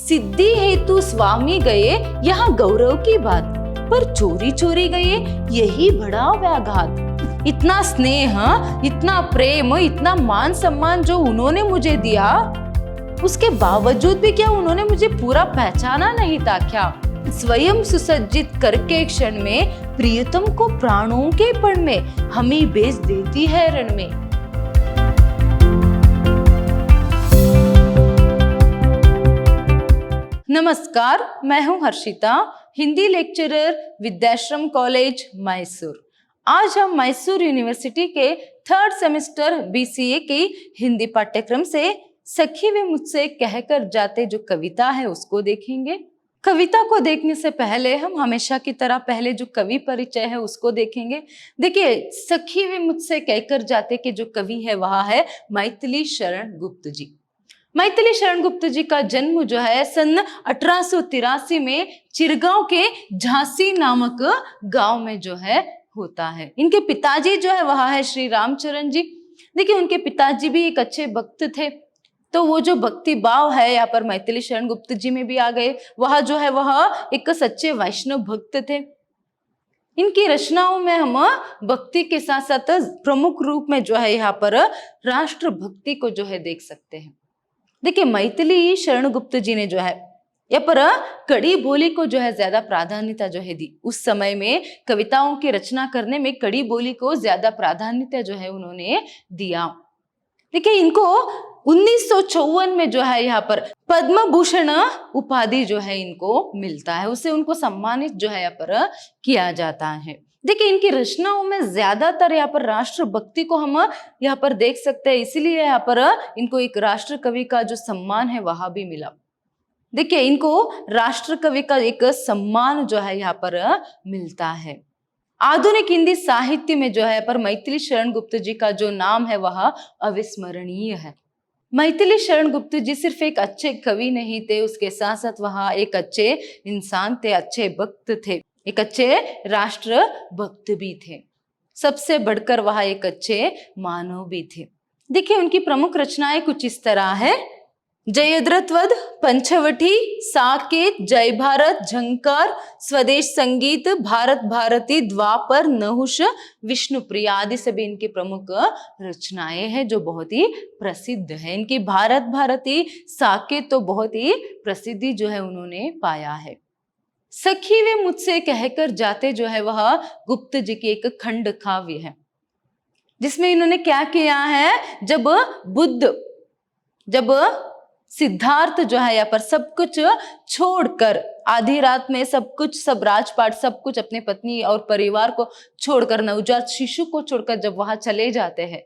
सिद्धि हेतु स्वामी गए यहाँ गौरव की बात, पर चोरी चोरी गए यही बड़ा व्याघात। इतना स्नेह, इतना प्रेम, इतना मान सम्मान जो उन्होंने मुझे दिया, उसके बावजूद भी क्या उन्होंने मुझे पूरा पहचाना नहीं था क्या? स्वयं सुसज्जित करके क्षण में प्रियतम को प्राणों के पण में हमें बेच देती है रण में। नमस्कार, मैं हूं हर्षिता, हिंदी लेक्चरर, विद्याश्रम कॉलेज मैसूर। आज हम मैसूर यूनिवर्सिटी के 3rd सेमेस्टर BCA की हिंदी पाठ्यक्रम से सखी वे मुझसे कहकर जाते जो कविता है उसको देखेंगे। कविता को देखने से पहले हम हमेशा की तरह पहले जो कवि परिचय है उसको देखेंगे। देखिए, सखी वे मुझसे कहकर जाते के जो कवि है वह है मैथिली शरण गुप्त जी। मैथिली शरण गुप्त जी का जन्म जो है सन 1883 में चिरगांव के झांसी नामक गांव में जो है होता है। इनके पिताजी जो है वह है श्री रामचरण जी। देखिए, उनके पिताजी भी एक अच्छे भक्त थे, तो वो जो भक्ति भाव है यहाँ पर मैथिली शरण गुप्त जी में भी आ गए। वह जो है वह एक सच्चे वैष्णव भक्त थे। इनकी रचनाओं में हम भक्ति के साथ साथ प्रमुख रूप में जो है यहाँ पर राष्ट्र भक्ति को जो है देख सकते हैं। देखिए, मैथिली शरण गुप्त जी ने जो है यहाँ पर कड़ी बोली को जो है ज्यादा प्राधान्यता जो है दी। उस समय में कविताओं की रचना करने में कड़ी बोली को ज्यादा प्राधान्यता जो है उन्होंने दिया। देखिए, इनको 1954 में जो है यहाँ पर पद्म भूषण उपाधि जो है इनको मिलता है, उससे उनको सम्मानित जो है यहाँ पर किया जाता है। देखिए, इनकी रचनाओं में ज्यादातर यहाँ पर राष्ट्र भक्ति को हम यहाँ पर देख सकते हैं, इसीलिए यहाँ पर इनको एक राष्ट्र कवि का जो सम्मान है वह भी मिला। देखिए, इनको राष्ट्र कवि का एक सम्मान जो है यहाँ पर मिलता है। आधुनिक हिंदी साहित्य में जो है पर मैथिली शरण गुप्त जी का जो नाम है वह अविस्मरणीय है। मैथिली शरण गुप्त जी सिर्फ एक अच्छे कवि नहीं थे, उसके साथ साथ वह एक अच्छे इंसान थे, अच्छे भक्त थे, एक अच्छे राष्ट्र भक्त भी थे। सबसे बढ़कर वह एक अच्छे मानव भी थे। देखिए, उनकी प्रमुख रचनाएं कुछ इस तरह है। जयद्रथवध, पंचवटी, साकेत, जय भारत, झंकार, स्वदेश संगीत, भारत भारती, द्वापर, नहुष, विष्णुप्रिय आदि सभी इनकी प्रमुख रचनाएं हैं जो बहुत ही प्रसिद्ध है। इनकी भारत भारती, साकेत तो बहुत ही प्रसिद्धि जो है उन्होंने पाया है। सखी वे मुझसे कहकर जाते जो है वह गुप्त जी की एक खंड काव्य है, जिसमें इन्होंने क्या किया है, जब सिद्धार्थ जो है यहाँ पर सब कुछ छोड़कर आधी रात में सब कुछ, सब राजपाट, सब कुछ अपने पत्नी और परिवार को छोड़कर, नवजात शिशु को छोड़कर जब वहां चले जाते हैं,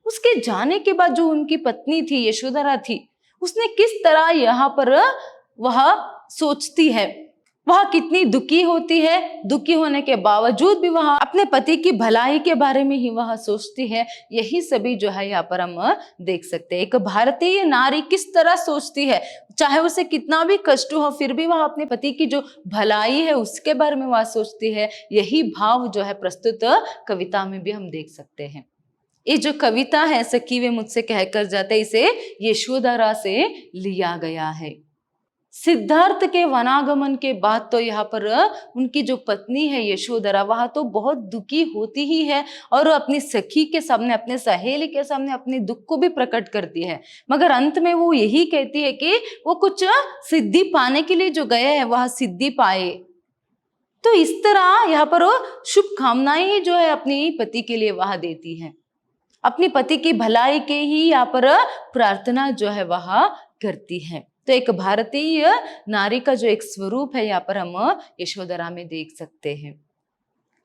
उसके जाने के बाद जो उनकी पत्नी थी यशोधरा थी, उसने किस तरह यहाँ पर वह सोचती है, वह कितनी दुखी होती है, दुखी होने के बावजूद भी वह अपने पति की भलाई के बारे में ही वह सोचती है। यही सभी जो है यहाँ पर हम देख सकते हैं। एक भारतीय नारी किस तरह सोचती है, चाहे उसे कितना भी कष्ट हो फिर भी वह अपने पति की जो भलाई है उसके बारे में वह सोचती है। यही भाव जो है प्रस्तुत कविता में भी हम देख सकते हैं। ये जो कविता है सखी वे मुझसे कहकर जाते, इसे यशोधरा से लिया गया है। सिद्धार्थ के वनागमन के बाद तो यहाँ पर उनकी जो पत्नी है यशोधरा, वह तो बहुत दुखी होती ही है और अपनी सखी के सामने, अपने सहेली के सामने अपने दुख को भी प्रकट करती है, मगर अंत में वो यही कहती है कि वो कुछ सिद्धि पाने के लिए जो गए हैं वह सिद्धि पाए। तो इस तरह यहाँ पर शुभ कामनाएं ही जो है अपनी पति के लिए वह देती है, अपनी पति की भलाई के ही यहाँ पर प्रार्थना जो है वह करती है। तो एक भारतीय नारी का जो एक स्वरूप है यहाँ पर हम यशोधरा में देख सकते हैं।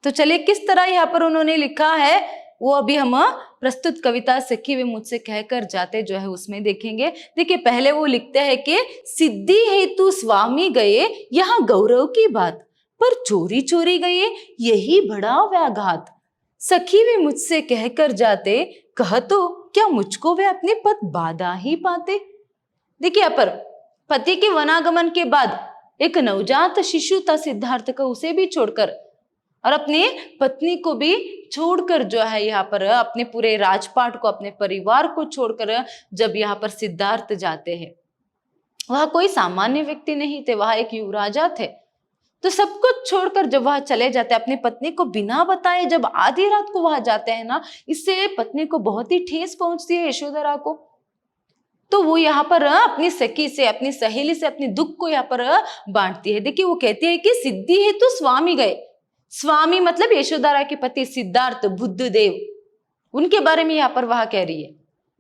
तो चलिए, किस तरह यहाँ पर उन्होंने लिखा है वो अभी हम प्रस्तुत कविता सखी वे मुझसे कहकर जाते जो है उसमें देखेंगे। देखिए, पहले वो लिखते हैं कि सिद्धि हेतु स्वामी गए यहाँ गौरव की बात, पर चोरी चोरी गए यही बड़ा व्याघात। सखी वे मुझसे कहकर जाते, कह तो क्या मुझको वे अपने पद बाधा ही पाते। देखिए, यहाँ पर पति के वनागमन के बाद एक नवजात शिशु था सिद्धार्थ का, उसे भी छोड़कर और अपने पत्नी को भी छोड़कर जो है यहाँ पर अपने पूरे राजपाट को, अपने परिवार को छोड़कर जब यहाँ पर सिद्धार्थ जाते हैं, वह कोई सामान्य व्यक्ति नहीं थे, वह एक युवराजा थे। तो सब कुछ छोड़कर जब वह चले जाते, अपनी पत्नी को बिना बताए जब आधी रात को वहां जाते हैं ना, इससे पत्नी को बहुत ही ठेस पहुंचती है यशोधरा को। तो वो यहाँ पर अपनी सखी से, अपनी सहेली से अपने दुख को यहाँ पर बांटती है। देखिए वो कहती है कि सिद्धि है तो स्वामी गए। स्वामी मतलब यशोधरा के पति सिद्धार्थ बुद्धदेव, उनके बारे में यहाँ पर वह कह रही है,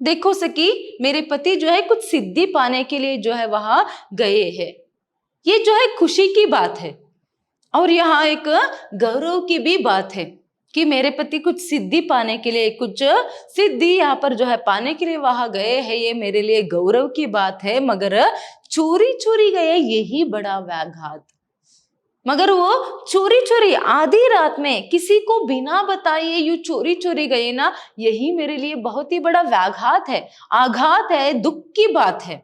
देखो सखी मेरे पति जो है कुछ सिद्धि पाने के लिए जो है वहां गए हैं। ये जो है खुशी की बात है और यहाँ एक गौरव की भी बात है कि मेरे पति कुछ सिद्धि पाने के लिए, कुछ सिद्धि यहाँ पर जो है पाने के लिए वहां गए हैं। ये मेरे लिए गौरव की बात है, मगर चोरी चोरी गए, यही बड़ा व्याघात। मगर वो चोरी चोरी आधी रात में किसी को बिना बताए यूं चोरी चोरी गए ना, यही मेरे लिए बहुत ही बड़ा व्याघात है, आघात है, दुख की बात है।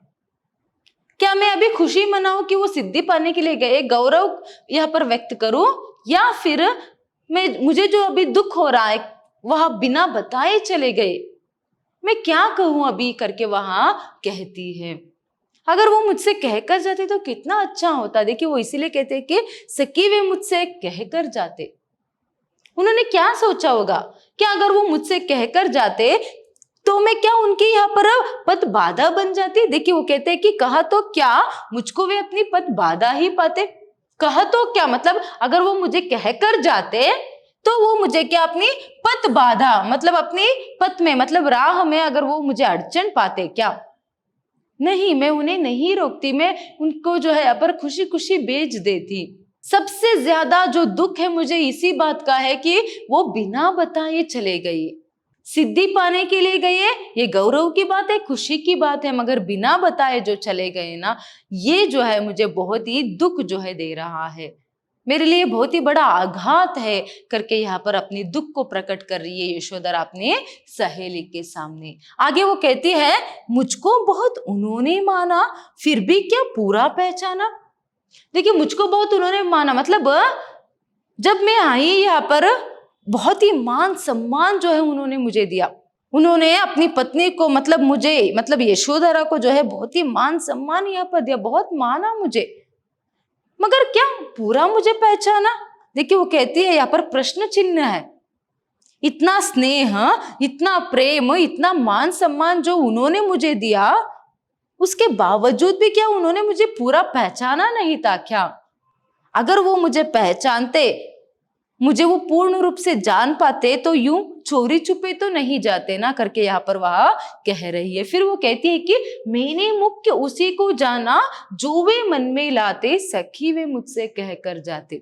क्या मैं अभी खुशी मनाऊं कि वो सिद्धि पाने के लिए गए, गौरव यहाँ पर व्यक्त करूं, या फिर मुझे जो अभी दुख हो रहा है वह बिना बताए चले गए, मैं क्या कहूं अभी करके वहां कहती है। अगर वो मुझसे कहकर जाते तो कितना अच्छा होता। देखिए वो इसीलिए कहते कि सखी वे मुझसे कहकर जाते। उन्होंने क्या सोचा होगा, क्या अगर वो मुझसे कहकर जाते तो मैं क्या उनकी यहाँ पर पद बाधा बन जाती। देखिए वो कहते हैं कि कहा तो क्या मुझको वे अपनी पद बाधा ही पाते। कहा तो क्या मतलब अगर वो मुझे कहकर जाते तो वो मुझे क्या अपनी पद बाधा मतलब अपनी पथ में मतलब राह में अगर वो मुझे अड़चन पाते क्या। नहीं, मैं उन्हें नहीं रोकती, मैं उनको जो है यहाँ पर खुशी खुशी भेज देती। सबसे ज्यादा जो दुख है मुझे इसी बात का है कि वो बिना बताए चले गए। सिद्धि पाने के लिए गए, ये गौरव की बात है, खुशी की बात है, मगर बिना बताए जो चले गए ना, ये जो है मुझे बहुत ही दुख जो है दे रहा है, मेरे लिए बहुत ही बड़ा आघात है करके यहाँ पर अपनी दुख को प्रकट कर रही है यशोधरा अपने सहेली के सामने। आगे वो कहती है मुझको बहुत उन्होंने माना फिर भी क्या पूरा पहचाना। देखिए मुझको बहुत उन्होंने माना मतलब जब मैं आई यहाँ पर बहुत ही मान सम्मान जो है उन्होंने मुझे दिया। उन्होंने अपनी पत्नी को मतलब मुझे मतलब यशोधरा को जो है बहुत ही मान सम्मान यहाँ पर दिया, बहुत माना मुझे, मगर क्या पूरा मुझे पहचाना। देखिए वो कहती है यहाँ पर प्रश्न चिन्ह है। इतना स्नेह, इतना प्रेम, इतना मान सम्मान जो उन्होंने मुझे दिया, उसके बावजूद भी क्या उन्होंने मुझे पूरा पहचाना नहीं था क्या। अगर वो मुझे पहचानते, मुझे वो पूर्ण रूप से जान पाते तो यूं चोरी छुपे तो नहीं जाते ना करके यहाँ पर वह कह रही है। फिर वो कहती है कि मैंने मुख्य उसी को जाना जो वे मन में लाते, सखी वे मुझसे कह कर जाते।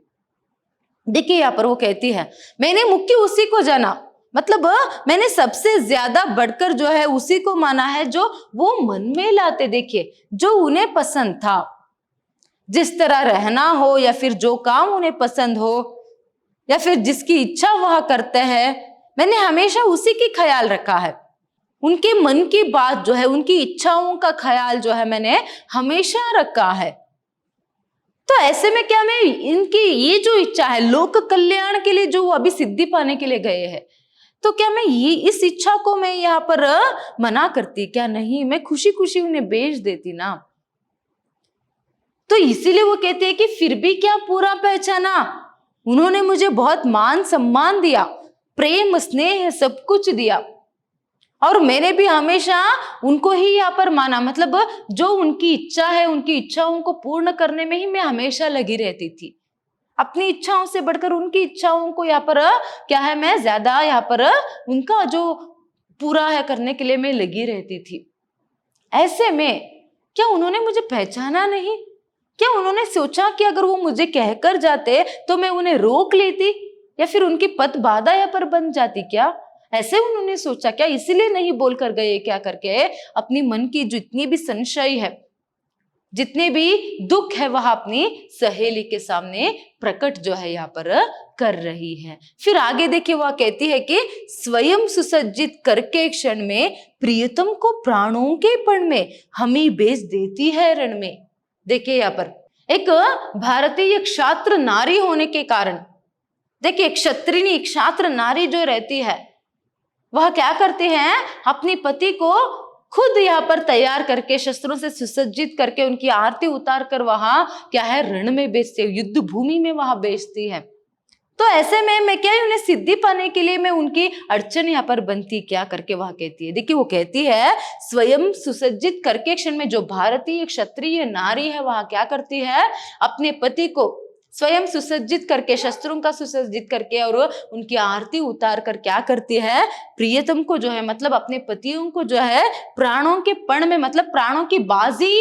देखिए यहाँ पर वो कहती है मैंने मुख्य उसी को जाना, मतलब मैंने सबसे ज्यादा बढ़कर जो है उसी को माना है जो वो मन में लाते। देखिए जो उन्हें पसंद था, जिस तरह रहना हो या फिर जो काम उन्हें पसंद हो या फिर जिसकी इच्छा वह करते हैं, मैंने हमेशा उसी की ख्याल रखा है। उनके मन की बात जो है, उनकी इच्छाओं का ख्याल जो है मैंने हमेशा रखा है। तो ऐसे में क्या मैं इनकी ये जो इच्छा है लोक कल्याण के लिए जो वो अभी सिद्धि पाने के लिए गए हैं, तो क्या मैं ये इस इच्छा को मैं यहाँ पर मना करती क्या? नहीं, मैं खुशी खुशी उन्हें भेज देती ना। तो इसीलिए वो कहते हैं कि फिर भी क्या पूरा पहचाना। उन्होंने मुझे बहुत मान सम्मान दिया, प्रेम स्नेह सब कुछ दिया, और मैंने भी हमेशा उनको ही यहाँ पर माना। मतलब जो उनकी इच्छा है, उनकी इच्छाओं को पूर्ण करने में ही मैं हमेशा लगी रहती थी। अपनी इच्छाओं से बढ़कर उनकी इच्छाओं को यहाँ पर क्या है, मैं ज्यादा यहाँ पर उनका जो पूरा है करने के लिए मैं लगी रहती थी। ऐसे में क्या उन्होंने मुझे पहचाना नहीं? क्या उन्होंने सोचा कि अगर वो मुझे कहकर जाते तो मैं उन्हें रोक लेती या फिर उनकी पथ बाधा यहाँ पर बन जाती क्या? ऐसे उन्होंने सोचा क्या? इसलिए नहीं बोलकर गए क्या करके अपनी मन की जितनी भी संशय है, जितने भी दुख है, वह अपनी सहेली के सामने प्रकट जो है यहाँ पर कर रही है। फिर आगे देखिए वह कहती है कि स्वयं सुसज्जित करके क्षण में प्रियतम को प्राणों के पण में हमें बेच देती है रण में। देखिए यहाँ पर एक भारतीय क्षात्र नारी होने के कारण, देखिए क्षत्रिणी क्षात्र नारी जो रहती है वह क्या करती है, अपने पति को खुद यहाँ पर तैयार करके शस्त्रों से सुसज्जित करके उनकी आरती उतार कर वहां क्या है रण में बेचती है, युद्ध भूमि में वहां बेचती है। तो ऐसे में मैं क्या उन्हें सिद्धि पाने के लिए मैं उनकी अड़चन यहाँ पर बनती क्या करके वह कहती है। देखिए वो कहती है स्वयं सुसज्जित करके क्षण में जो भारतीय क्षत्रिय नारी है वह क्या करती है अपने पति को स्वयं सुसज्जित करके शस्त्रों का सुसज्जित करके और उनकी आरती उतार कर क्या करती है प्रियतम को जो है मतलब अपने पतियों को जो है प्राणों के पण में मतलब प्राणों की बाजी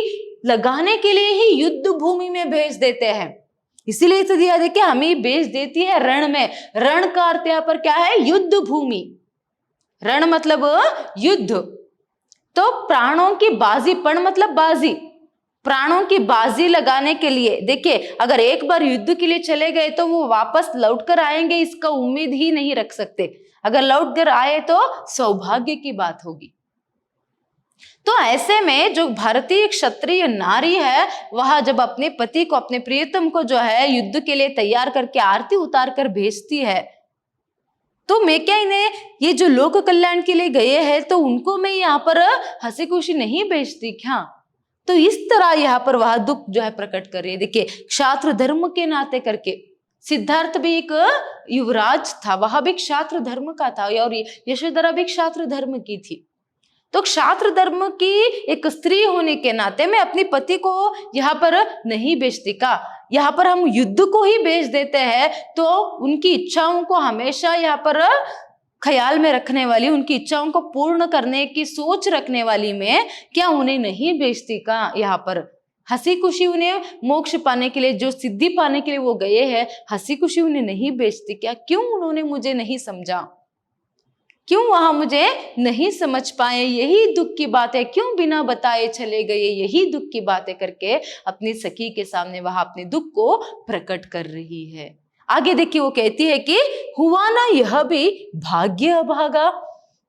लगाने के लिए ही युद्ध भूमि में भेज देते हैं। इसीलिए इसे दिया देखिए हमें भेज देती है रण में। रण का अर्थ यहाँ पर क्या है युद्ध भूमि, रण मतलब युद्ध। तो प्राणों की बाजी पण मतलब बाजी, प्राणों की बाजी लगाने के लिए देखिए अगर एक बार युद्ध के लिए चले गए तो वो वापस लौट कर आएंगे इसका उम्मीद ही नहीं रख सकते। अगर लौट कर आए तो सौभाग्य की बात होगी। तो ऐसे में जो भारतीय क्षत्रिय नारी है वह जब अपने पति को अपने प्रियतम को जो है युद्ध के लिए तैयार करके आरती उतार कर भेजती है तो मैं क्या इन्हें ये जो लोक कल्याण के लिए गए हैं तो उनको मैं यहाँ पर हंसी खुशी नहीं भेजती क्या। तो इस तरह यहाँ पर वह दुख जो है प्रकट कर रही है। देखिए क्षात्र धर्म के नाते करके सिद्धार्थ भी एक युवराज था, वह भी क्षात्र धर्म का था और यशोधरा भी क्षात्र धर्म की थी। तो क्षात्र धर्म की एक स्त्री होने के नाते मैं अपने पति को यहाँ पर नहीं बेचती का, यहाँ पर हम युद्ध को ही बेच देते हैं। तो उनकी इच्छाओं को हमेशा यहाँ पर ख्याल में रखने वाली, उनकी इच्छाओं को पूर्ण करने की सोच रखने वाली में क्या उन्हें नहीं बेचती का। यहाँ पर हंसी खुशी उन्हें मोक्ष पाने के लिए जो सिद्धि पाने के लिए वो गए हैं हंसी खुशी उन्हें नहीं बेचती क्या। क्यों उन्होंने मुझे नहीं समझा, क्यों वहां मुझे नहीं समझ पाए, यही दुख की बात है। क्यों बिना बताए चले गए, यही दुख की बातें करके अपनी सखी के सामने वहां अपने दुख को प्रकट कर रही है। आगे देखिए वो कहती है कि हुआ ना यह भी भाग्य अभागा,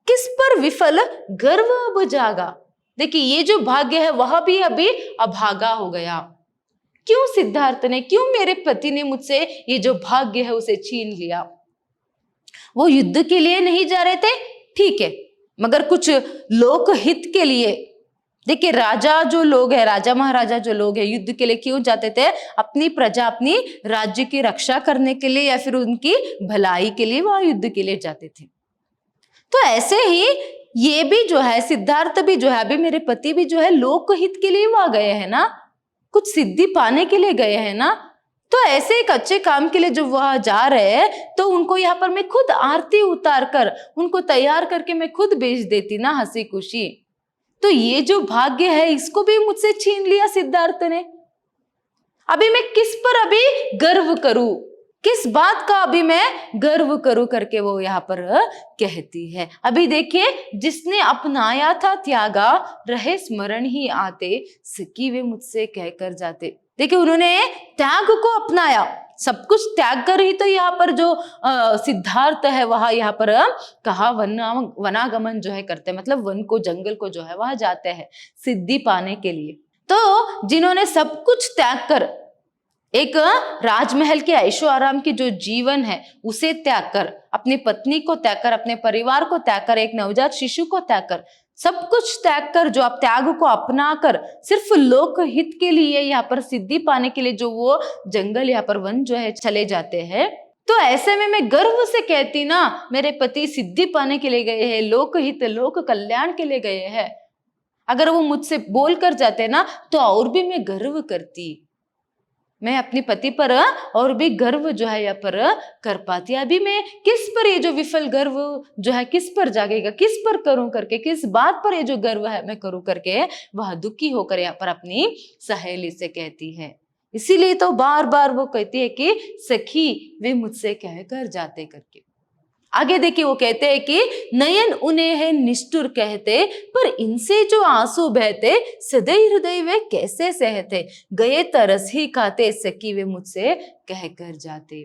किस पर विफल गर्व अब जागा। देखिए ये जो भाग्य है वह भी अभी अभागा हो गया। क्यों सिद्धार्थ ने, क्यों मेरे पति ने मुझसे ये जो भाग्य है उसे छीन लिया। वो युद्ध के लिए नहीं जा रहे थे ठीक है, मगर कुछ लोक हित के लिए। देखिए राजा जो लोग है, राजा महाराजा जो लोग है युद्ध के लिए क्यों जाते थे, अपनी प्रजा अपनी राज्य की रक्षा करने के लिए या फिर उनकी भलाई के लिए वह युद्ध के लिए जाते थे। तो ऐसे ही ये भी जो है सिद्धार्थ भी जो है अभी मेरे पति भी जो है लोक हित के लिए वहां गए हैं ना, कुछ सिद्धि पाने के लिए गए हैं ना। तो ऐसे एक अच्छे काम के लिए जो वह जा रहे हैं तो उनको यहाँ पर मैं खुद आरती उतार कर उनको तैयार करके मैं खुद भेज देती ना हंसी खुशी। तो ये जो भाग्य है इसको भी मुझसे छीन लिया सिद्धार्थ ने। अभी मैं किस पर अभी गर्व करूं, किस बात का अभी मैं गर्व करूं करके वो यहाँ पर कहती है। अभी देखिए जिसने अपनाया था त्यागा, रहे स्मरण ही आते, सकी वे मुझसे कहकर जाते। देखिए उन्होंने त्याग को अपनाया, सब कुछ त्याग कर ही तो यहाँ पर जो सिद्धार्थ है वह यहाँ पर कहा वनागमन जो है करते हैं, मतलब वन को जंगल को जो है वहां जाते हैं सिद्धि पाने के लिए। तो जिन्होंने सब कुछ त्याग कर एक राजमहल के ऐशो आराम की जो जीवन है उसे त्याग कर, अपनी पत्नी को त्याग कर, अपने परिवार को त्याग कर, एक नवजात शिशु को त्याग कर, सब कुछ त्याग कर जो आप त्याग को अपना कर सिर्फ लोक हित के लिए यहाँ पर सिद्धि पाने के लिए जो वो जंगल यहाँ पर वन जो है चले जाते हैं। तो ऐसे में मैं गर्व से कहती ना मेरे पति सिद्धि पाने के लिए गए हैं, लोक हित लोक कल्याण के लिए गए हैं। अगर वो मुझसे बोल कर जाते ना तो और भी मैं गर्व करती, मैं अपने पति पर और भी गर्व जो है यहाँ पर कर पाती। अभी मैं किस पर ये जो विफल गर्व जो है किस पर जागेगा, किस पर करूं करके, किस बात पर ये जो गर्व है मैं करूं करके वह दुखी होकर यहाँ पर अपनी सहेली से कहती है। इसीलिए तो बार बार वो कहती है कि सखी वे मुझसे कहकर जाते करके। आगे देखिए वो कहते हैं कि नयन उन्हें है निष्ठुर कहते, पर इनसे जो आंसू बहते सदैव हृदय वे कैसे सहते, गए तरस ही खाते सकी वे मुझसे कहकर जाते।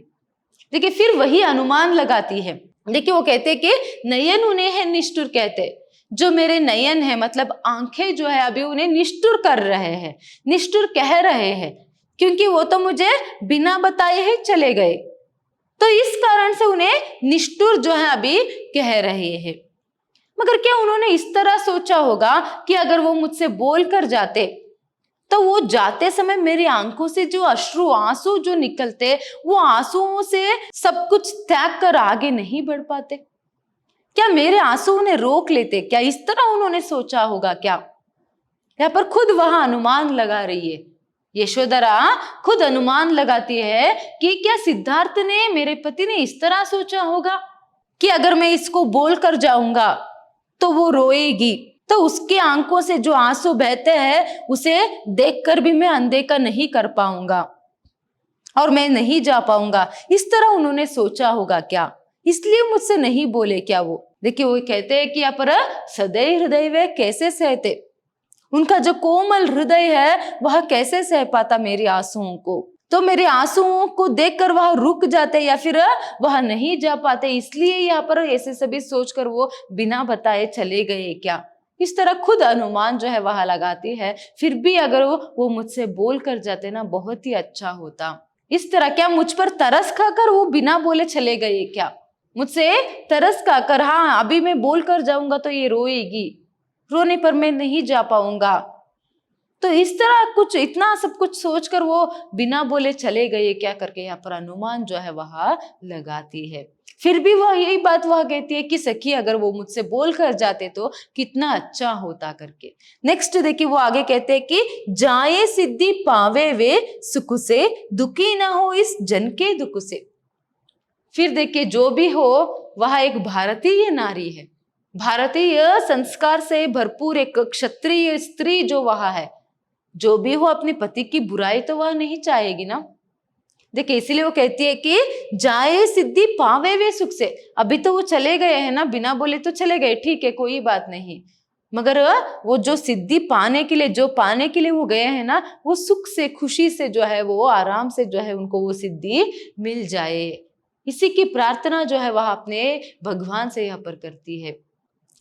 देखिए फिर वही अनुमान लगाती है। देखिए वो कहते हैं कि नयन उन्हें है निष्ठुर कहते, जो मेरे नयन है मतलब आंखें जो है अभी उन्हें निष्ठुर कर रहे हैं, निष्ठुर कह रहे हैं, क्योंकि वो तो मुझे बिना बताए ही चले गए। तो इस कारण से उन्हें निष्ठुर जो है अभी कह रहे हैं। मगर क्या उन्होंने इस तरह सोचा होगा कि अगर वो मुझसे बोल कर जाते तो वो जाते समय मेरी आंखों से जो अश्रु आंसू जो निकलते, वो आंसुओं से सब कुछ त्याग कर आगे नहीं बढ़ पाते? क्या मेरे आंसू उन्हें रोक लेते? क्या इस तरह उन्होंने सोचा होगा क्या? यहाँ पर खुद वहां अनुमान लगा रही है यशोधरा, खुद अनुमान लगाती है कि क्या सिद्धार्थ ने, मेरे पति ने इस तरह सोचा होगा कि अगर मैं इसको बोल कर जाऊंगा तो वो रोएगी, तो उसकी आंखों से जो आंसू बहते हैं उसे देखकर भी मैं अनदेखा नहीं कर पाऊंगा और मैं नहीं जा पाऊंगा। इस तरह उन्होंने सोचा होगा क्या? इसलिए मुझसे नहीं बोले क्या वो? देखिए वो कहते हैं कि यहाँ पर सदैव हृदय वे कैसे सहते, उनका जो कोमल हृदय है वह कैसे सह पाता मेरी आंसुओं को? तो मेरे आंसुओं को देखकर वह रुक जाते या फिर वह नहीं जा पाते, इसलिए यहाँ पर ऐसे सभी सोचकर वो बिना बताए चले गए क्या? इस तरह खुद अनुमान जो है वह लगाती है। फिर भी अगर वो मुझसे बोल कर जाते ना, बहुत ही अच्छा होता। इस तरह क्या मुझ पर तरस खाकर वो बिना बोले चले गए क्या? मुझसे तरस खाकर, हाँ अभी मैं बोल कर जाऊंगा तो ये रोएगी, रोने पर मैं नहीं जा पाऊंगा, तो इस तरह कुछ इतना सब कुछ सोचकर वो बिना बोले चले गए क्या करके यहाँ पर अनुमान जो है वह लगाती है। फिर भी वह यही बात वह कहती है कि सखी अगर वो मुझसे बोल कर जाते तो कितना अच्छा होता करके। नेक्स्ट देखिए वो आगे कहते हैं कि जाए सिद्धि पावे वे सुख से, दुखी ना हो इस जन के दुख से। फिर देखिए जो भी हो वह एक भारतीय नारी है, भारतीय संस्कार से भरपूर एक क्षत्रिय स्त्री जो वह है, जो भी हो अपने पति की बुराई तो वह नहीं चाहेगी ना। देखिए इसीलिए वो कहती है कि जाए सिद्धि पावे वे सुख से। अभी तो वो चले गए हैं ना, बिना बोले तो चले गए, ठीक है कोई बात नहीं, मगर वो जो सिद्धि पाने के लिए, जो पाने के लिए वो गए हैं ना, वो सुख से खुशी से जो है, वो आराम से जो है उनको वो सिद्धि मिल जाए, इसी की प्रार्थना जो है वह अपने भगवान से यहाँ पर करती है।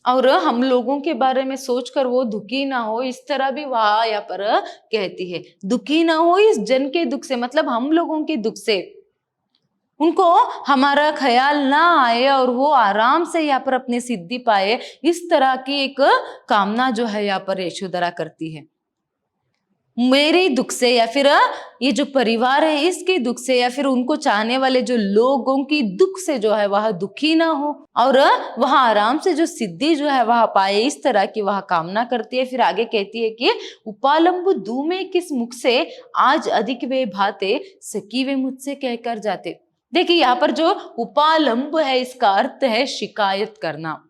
और हम लोगों के बारे में सोचकर वो दुखी ना हो, इस तरह भी वह यहाँ पर कहती है, दुखी ना हो इस जन के दुख से, मतलब हम लोगों के दुख से उनको हमारा ख्याल ना आए और वो आराम से यहाँ पर अपनी सिद्धि पाए, इस तरह की एक कामना जो है यहाँ पर यशोधरा करती है। मेरे दुख से या फिर ये जो परिवार है इसके दुख से, या फिर उनको चाहने वाले जो लोगों की दुख से जो है वह दुखी ना हो और वह आराम से जो सिद्धि जो है वह पाए, इस तरह की वह कामना करती है। फिर आगे कहती है कि उपालंब दू में किस मुख से, आज अधिक वे भाते, सकी वे मुझसे कहकर जाते। देखिए यहाँ पर जो उपालंब है इसका अर्थ है शिकायत करना।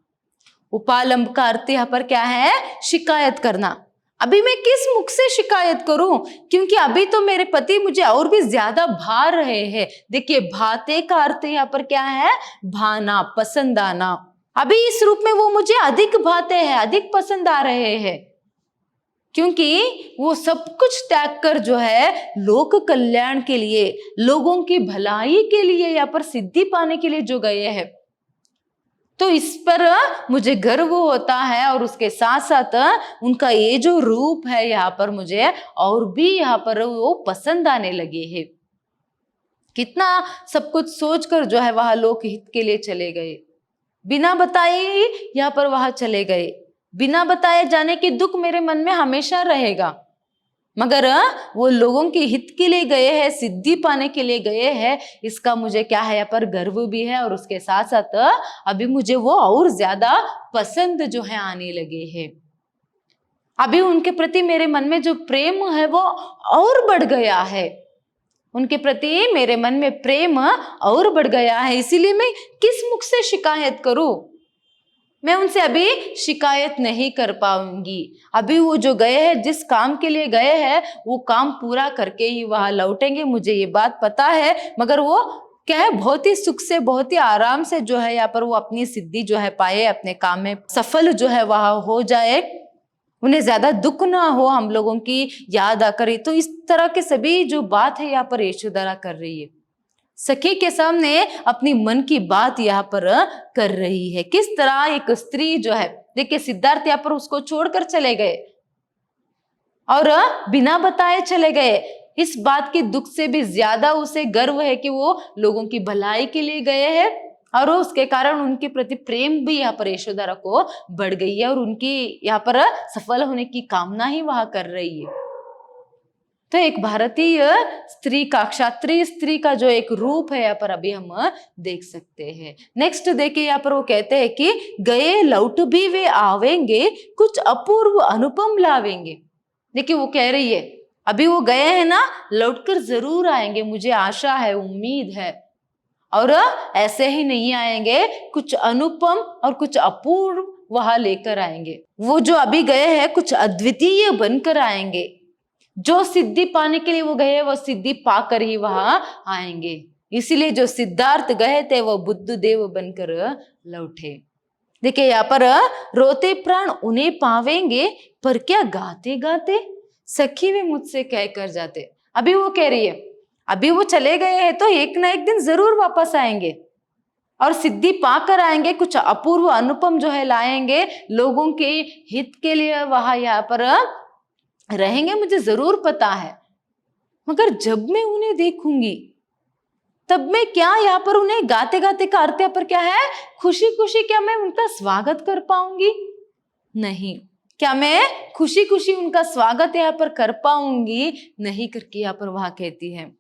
उपालंब का अर्थ यहाँ पर क्या है? शिकायत करना। अभी मैं किस मुख से शिकायत करूं, क्योंकि अभी तो मेरे पति मुझे और भी ज्यादा भा रहे हैं। देखिए भाते का अर्थ यहाँ पर क्या है? भाना, पसंद आना। अभी इस रूप में वो मुझे अधिक भाते हैं, अधिक पसंद आ रहे हैं, क्योंकि वो सब कुछ त्याग कर जो है लोक कल्याण के लिए, लोगों की भलाई के लिए, यहाँ पर सिद्धि पाने के लिए जो गए हैं, तो इस पर मुझे गर्व होता है। और उसके साथ साथ उनका ये जो रूप है यहाँ पर मुझे और भी यहाँ पर वो पसंद आने लगे हैं। कितना सब कुछ सोचकर जो है वह लोक हित के लिए चले गए, बिना बताए यहाँ पर वह चले गए। बिना बताए जाने की दुख मेरे मन में हमेशा रहेगा, मगर वो लोगों के हित के लिए गए हैं, सिद्धि पाने के लिए गए हैं, इसका मुझे क्या है यहाँ पर गर्व भी है। और उसके साथ साथ अभी मुझे वो और ज्यादा पसंद जो है आने लगे हैं। अभी उनके प्रति मेरे मन में जो प्रेम है वो और बढ़ गया है, उनके प्रति मेरे मन में प्रेम और बढ़ गया है। इसीलिए मैं किस मुख से शिकायत करूं? मैं उनसे अभी शिकायत नहीं कर पाऊंगी। अभी वो जो गए हैं, जिस काम के लिए गए हैं, वो काम पूरा करके ही वहां लौटेंगे, मुझे ये बात पता है। मगर वो क्या है, बहुत ही सुख से, बहुत ही आराम से जो है यहाँ पर वो अपनी सिद्धि जो है पाए, अपने काम में सफल जो है वह हो जाए, उन्हें ज्यादा दुख ना हो हम लोगों की याद आकर। तो इस तरह के सभी जो बात है यहाँ पर यशोधरा कर रही है, सखी के सामने अपनी मन की बात यहाँ पर कर रही है। किस तरह एक स्त्री जो है, देखिए सिद्धार्थ यहाँ पर उसको छोड़कर चले गए और बिना बताए चले गए। इस बात के दुख से भी ज्यादा उसे गर्व है कि वो लोगों की भलाई के लिए गए हैं और उसके कारण उनके प्रति प्रेम भी यहाँ पर यशोधरा को बढ़ गई है और उनकी यहाँ पर सफल होने की कामना ही वह कर रही है। तो एक भारतीय स्त्री का, क्षत्रिय स्त्री का जो एक रूप है यहाँ पर अभी हम देख सकते हैं। नेक्स्ट देखिए, यहाँ पर वो कहते हैं कि गए लौट भी वे आवेंगे, कुछ अपूर्व अनुपम लावेंगे। देखिए वो कह रही है अभी वो गए हैं ना, लौटकर जरूर आएंगे, मुझे आशा है, उम्मीद है, और ऐसे ही नहीं आएंगे, कुछ अनुपम और कुछ अपूर्व वहां लेकर आएंगे। वो जो अभी गए हैं कुछ अद्वितीय बनकर आएंगे। जो सिद्धि पाने के लिए वो गए वो सिद्धि पाकर ही वहां आएंगे। इसीलिए जो सिद्धार्थ गए थे वो बुद्ध देव बनकर लौटे। देखिए यहाँ पर रोते प्राण उन्हें पावेंगे, पर क्या गाते गाते सखी वे मुझसे कह कर जाते। अभी वो कह रही है अभी वो चले गए हैं तो एक ना एक दिन जरूर वापस आएंगे और सिद्धि पाकर आएंगे, कुछ अपूर्व अनुपम जो है लाएंगे, लोगों के हित के लिए वहां यहाँ पर रहेंगे, मुझे जरूर पता है। मगर जब मैं उन्हें देखूंगी तब मैं क्या यहाँ पर उन्हें गाते गाते का अर्थ यहाँ पर क्या है, खुशी खुशी क्या मैं उनका स्वागत कर पाऊंगी? नहीं। क्या मैं खुशी खुशी उनका स्वागत यहाँ पर कर पाऊंगी? नहीं करके यहाँ पर वह कहती है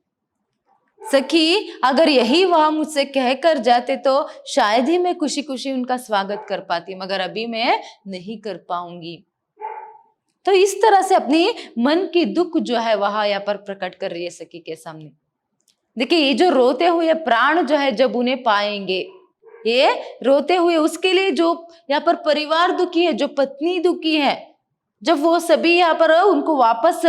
सखी अगर यही वह मुझसे कह कर जाते तो शायद ही मैं खुशी खुशी उनका स्वागत कर पाती, मगर अभी मैं नहीं कर पाऊंगी। तो इस तरह से अपनी मन की दुख जो है वह यहाँ पर प्रकट कर रही है सखी के सामने। देखिए ये जो रोते हुए प्राण जो है जब उन्हें पाएंगे, ये रोते हुए उसके लिए जो यहाँ पर परिवार दुखी है, जो पत्नी दुखी है, जब वो सभी यहाँ पर उनको वापस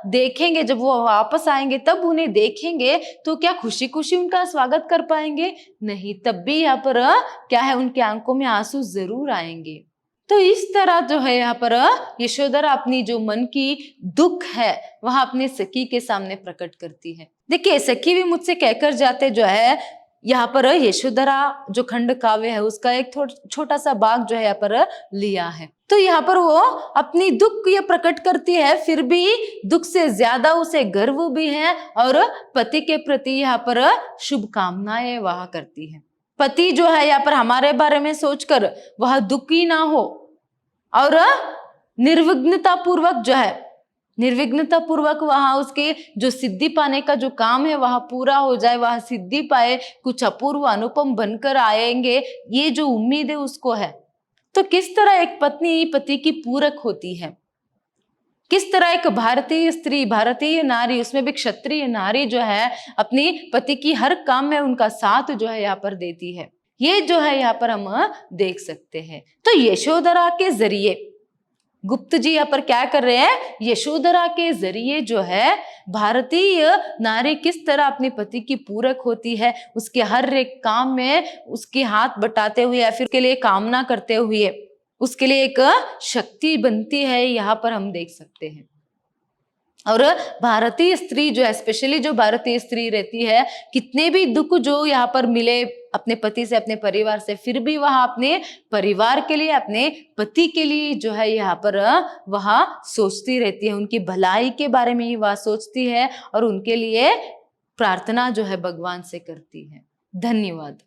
देखेंगे, जब वो वापस आएंगे तब उन्हें देखेंगे तो क्या खुशी खुशी उनका स्वागत कर पाएंगे? नहीं। तब भी यहाँ पर क्या है, उनकी आंखों में आंसू जरूर आएंगे। तो इस तरह जो है यहाँ पर यशोधरा अपनी जो मन की दुख है वह अपने सखी के सामने प्रकट करती है। देखिए सखी भी मुझसे कहकर जाते जो है यहाँ पर यशोधरा जो खंड काव्य है उसका एक छोटा सा भाग जो है यहाँ पर लिया है। तो यहाँ पर वो अपनी दुख ये प्रकट करती है, फिर भी दुख से ज्यादा उसे गर्व भी है और पति के प्रति यहाँ पर शुभकामनाएं वह करती है। पति जो है यहाँ पर हमारे बारे में सोचकर वह दुखी ना हो और निर्विघ्नता पूर्वक वहां उसके जो सिद्धि पाने का जो काम है वह पूरा हो जाए, वह सिद्धि पाए, कुछ अपूर्व अनुपम बनकर आएंगे, ये जो उम्मीद है उसको है। तो किस तरह एक पत्नी पति की पूरक होती है, किस तरह एक भारतीय स्त्री, भारतीय नारी, उसमें भी क्षत्रिय नारी जो है अपनी पति की हर काम में उनका साथ जो है यहाँ पर देती है, ये जो है यहाँ पर हम देख सकते हैं। तो यशोधरा के जरिए गुप्त जी यहाँ पर क्या कर रहे हैं, यशोधरा के जरिए जो है भारतीय नारी किस तरह अपने पति की पूरक होती है, उसके हर एक काम में उसके हाथ बटाते हुए या फिर के लिए कामना करते हुए उसके लिए एक शक्ति बनती है, यहाँ पर हम देख सकते हैं। और भारतीय स्त्री जो है, स्पेशली जो भारतीय स्त्री रहती है, कितने भी दुख जो यहाँ पर मिले अपने पति से, अपने परिवार से, फिर भी वह अपने परिवार के लिए, अपने पति के लिए जो है यहाँ पर वह सोचती रहती है, उनकी भलाई के बारे में ही वह सोचती है और उनके लिए प्रार्थना जो है भगवान से करती है। धन्यवाद।